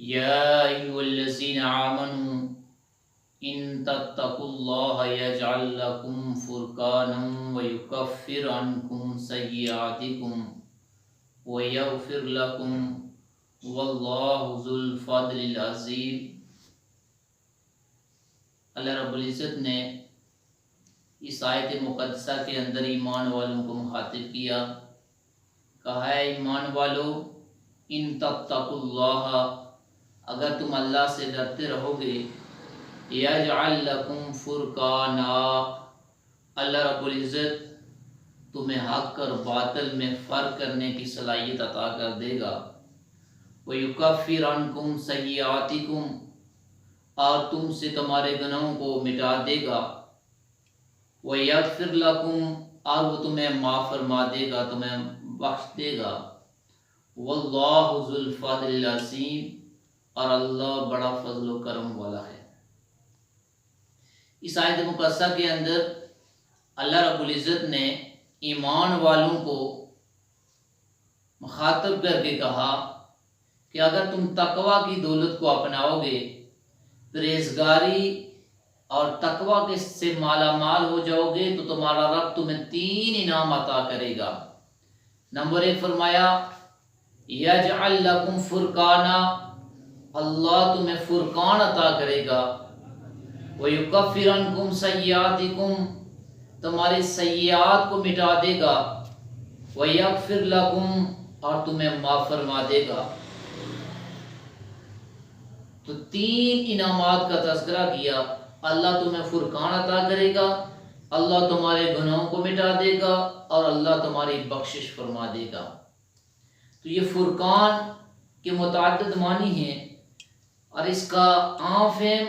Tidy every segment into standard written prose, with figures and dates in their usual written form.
يا أيها الذين آمنوا إن تتقوا الله يجعل لكم فرقانا ويكفر عنكم سيئاتكم ويغفر لكم والله ذو الفضل العظيم۔ اللہ رب العزت نے اس آیت مقدسہ کے اندر ایمان والوں کو مخاطب کیا، کہا ہے ایمان والو ان تتقوا اللہ، اگر تم اللہ سے ڈرتے رہو گے، یجعل لکم فرقانا، اللہ رب العزت تمہیں حق اور باطل میں فرق کرنے کی صلاحیت عطا کر دے گا، وَيُكَفِّرْ عَنْكُمْ سَيِّئَاتِكُمْ، اور تم سے تمہارے گناہوں کو مٹا دے گا، وَيَغْفِرْ لَكُمْ، اور وہ تمہیں معاف فرما دے گا، تمہیں بخش دے گا، وَاللَّهُ ذُو الْفَضْلِ الْعَظِيمِ، اور اللہ بڑا فضل و کرم والا ہے۔ اس آیت مقدسہ کے اندر اللہ رب العزت نے ایمان والوں کو مخاطب کر کے کہا کہ اگر تم تقوی کی دولت کو اپناؤ گے، پرہیزگاری اور تقوی کے سے مالا مال ہو جاؤ گے، تو تمہارا رب تمہیں 3 انعام عطا کرے گا۔ نمبر 1 فرمایا یجعل لکم فرقانا، اللہ تمہیں فرقان عطا کرے گا، وَيُكَفِّرْ عَنْكُمْ سَيِّئَاتِكُمْ، تمہارے سیئات کو مٹا دے گا، وَيَغْفِرْ لَكُمْ، اور تمہیں معاف فرما دے گا۔ تو 3 انعامات کا تذکرہ کیا، اللہ تمہیں فرقان عطا کرے گا، اللہ تمہارے گناہوں کو مٹا دے گا، اور اللہ تمہاری بخشش فرما دے گا۔ تو یہ فرقان کے متعدد معنی ہیں، اور اس کا عام فہم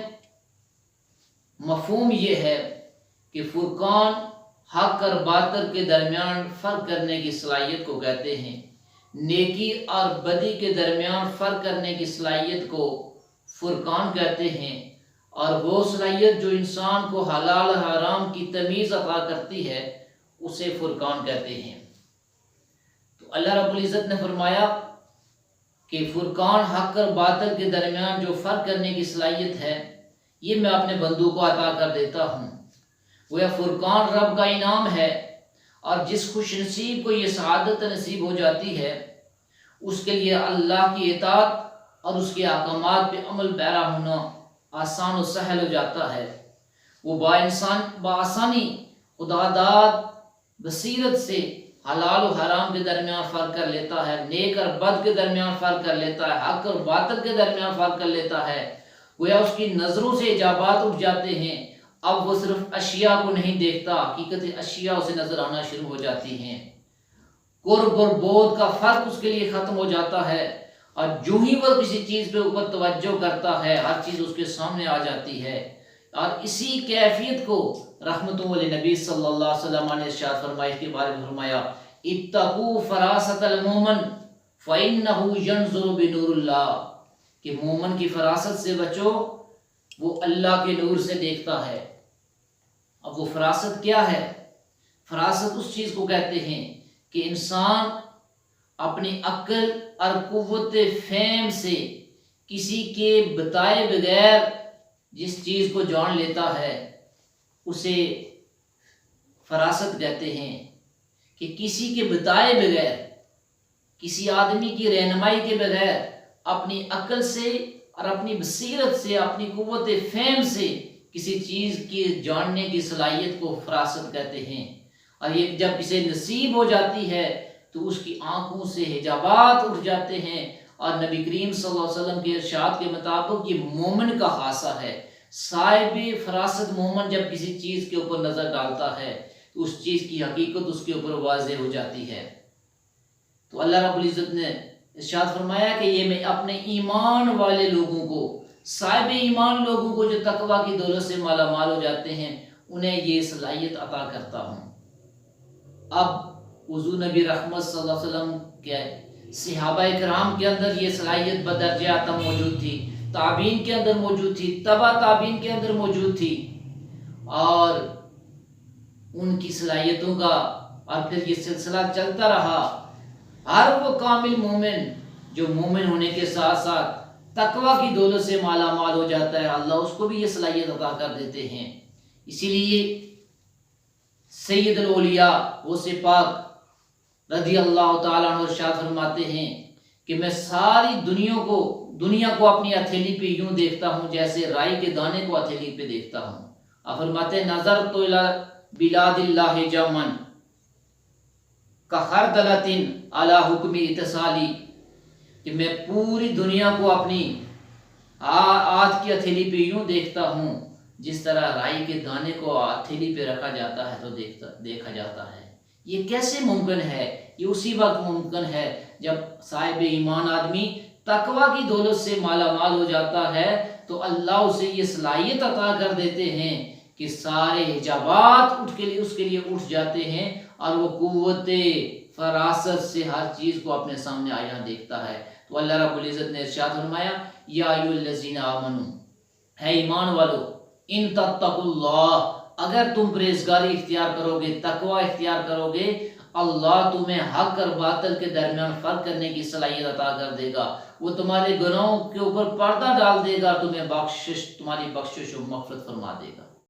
مفہوم یہ ہے کہ فرقان حق اور باطل کے درمیان فرق کرنے کی صلاحیت کو کہتے ہیں، نیکی اور بدی کے درمیان فرق کرنے کی صلاحیت کو فرقان کہتے ہیں، اور وہ صلاحیت جو انسان کو حلال و حرام کی تمیز عطا کرتی ہے اسے فرقان کہتے ہیں۔ تو اللہ رب العزت نے فرمایا کہ فرقان حق اور باطل کے درمیان جو فرق کرنے کی صلاحیت ہے یہ میں اپنے بندوں کو عطا کر دیتا ہوں۔ وہ فرقان رب کا انعام ہے، اور جس خوش نصیب کو یہ سعادت نصیب ہو جاتی ہے اس کے لیے اللہ کی اطاعت اور اس کے احکامات پہ عمل پیرا ہونا آسان و سہل ہو جاتا ہے۔ وہ بآسانی خدا داد بصیرت سے حلال و حرام کے درمیان فرق کر لیتا ہے، نیک اور بد کے درمیان فرق کر لیتا ہے، حق اور باطل کے درمیان فرق کر لیتا ہے۔ گویا اس کی نظروں سے اجابات اٹھ جاتے ہیں، اب وہ صرف اشیاء کو نہیں دیکھتا، حقیقت اشیاء اسے نظر آنا شروع ہو جاتی ہیں، قرب اور بعد کا فرق اس کے لیے ختم ہو جاتا ہے، اور جو ہی وہ کسی چیز پہ اوپر توجہ کرتا ہے ہر چیز اس کے سامنے آ جاتی ہے۔ اور اسی کیفیت کو رحمتوں والے نبی صلی اللہ علیہ وسلم نے ارشاد فرمایا، اس کے بارے میں فرمایا اتقوا فراست المومن فإنه ينظر بنور اللہ، کہ مومن کی فراست سے بچو، وہ اللہ کے نور سے دیکھتا ہے۔ اب وہ فراست کیا ہے؟ فراست اس چیز کو کہتے ہیں کہ انسان اپنی عقل اور قوت فہم سے کسی کے بتائے بغیر جس چیز کو جان لیتا ہے اسے فراست کہتے ہیں، کہ کسی کے بتائے بغیر، کسی آدمی کی رہنمائی کے بغیر اپنی عقل سے اور اپنی بصیرت سے، اپنی قوت فہم سے کسی چیز کی جاننے کی صلاحیت کو فراست کہتے ہیں۔ اور یہ جب اسے نصیب ہو جاتی ہے تو اس کی آنکھوں سے حجابات اٹھ جاتے ہیں، اور نبی کریم صلی اللہ علیہ وسلم کے ارشاد کے مطابق یہ مومن کا خاصہ ہے۔ صاحب فراست مومن جب کسی چیز کے اوپر نظر ڈالتا ہے تو اس چیز کی حقیقت اس کے اوپر واضح ہو جاتی ہے۔ تو اللہ رب العزت نے ارشاد فرمایا کہ یہ میں اپنے ایمان والے لوگوں کو، صاحب ایمان لوگوں کو جو تقوی کی دولت سے مالا مال ہو جاتے ہیں، انہیں یہ صلاحیت عطا کرتا ہوں۔ اب حضور نبی رحمت صلی اللہ علیہ وسلم کے صحابہ کرام کے اندر یہ صلاحیت بدرجہ اعظم موجود تھی، تابعین کے اندر موجود تھی، تبع تابعین کے اندر موجود تھی، اور ان کی صلاحیتوں کا اور پھر یہ سلسلہ چلتا رہا۔ ہر وہ کامل مومن جو مومن ہونے کے ساتھ ساتھ تقوی کی دولت سے مالا مال ہو جاتا ہے، اللہ اس کو بھی یہ صلاحیت عطا کر دیتے ہیں۔ اسی لیے سید الاولیاء غوث پاک رضی اللہ تعالیٰ عنہ ارشاد فرماتے ہیں کہ میں ساری دنیا کو اپنی ہتھیلی پہ یوں دیکھتا ہوں جیسے رائی کے دانے کو ہتھیلی پہ دیکھتا ہوں۔ آپ فرماتے ہیں نظر تو بلاد اللہ جمن کخردلۃ علی حکم اتصالی، کہ میں پوری دنیا کو اپنی آج کی ہتھیلی پہ یوں دیکھتا ہوں جس طرح رائی کے دانے کو ہتھیلی پہ رکھا جاتا ہے تو دیکھا جاتا ہے۔ یہ کیسے ممکن ہے؟ یہ اسی وقت ممکن ہے جب صاحب ایمان آدمی تقوی کی دولت سے مالا مال ہو جاتا ہے تو اللہ اسے یہ صلاحیت عطا کر دیتے ہیں کہ سارے حجابات اس کے لیے اٹھ جاتے ہیں اور وہ قوت فراست سے ہر چیز کو اپنے سامنے آیا دیکھتا ہے۔ تو اللہ رب العزت نے ارشاد فرمایا یا ایھا الذین آمنو، ہے ایمان والو، ان تتقوا اللہ، اگر تم پرہیزگاری اختیار کرو گے، تقوی اختیار کرو گے، اللہ تمہیں حق اور باطل کے درمیان فرق کرنے کی صلاحیت عطا کر دے گا، وہ تمہارے گناہوں کے اوپر پردہ ڈال دے گا، تمہیں تمہاری بخشش و مغفرت فرما دے گا۔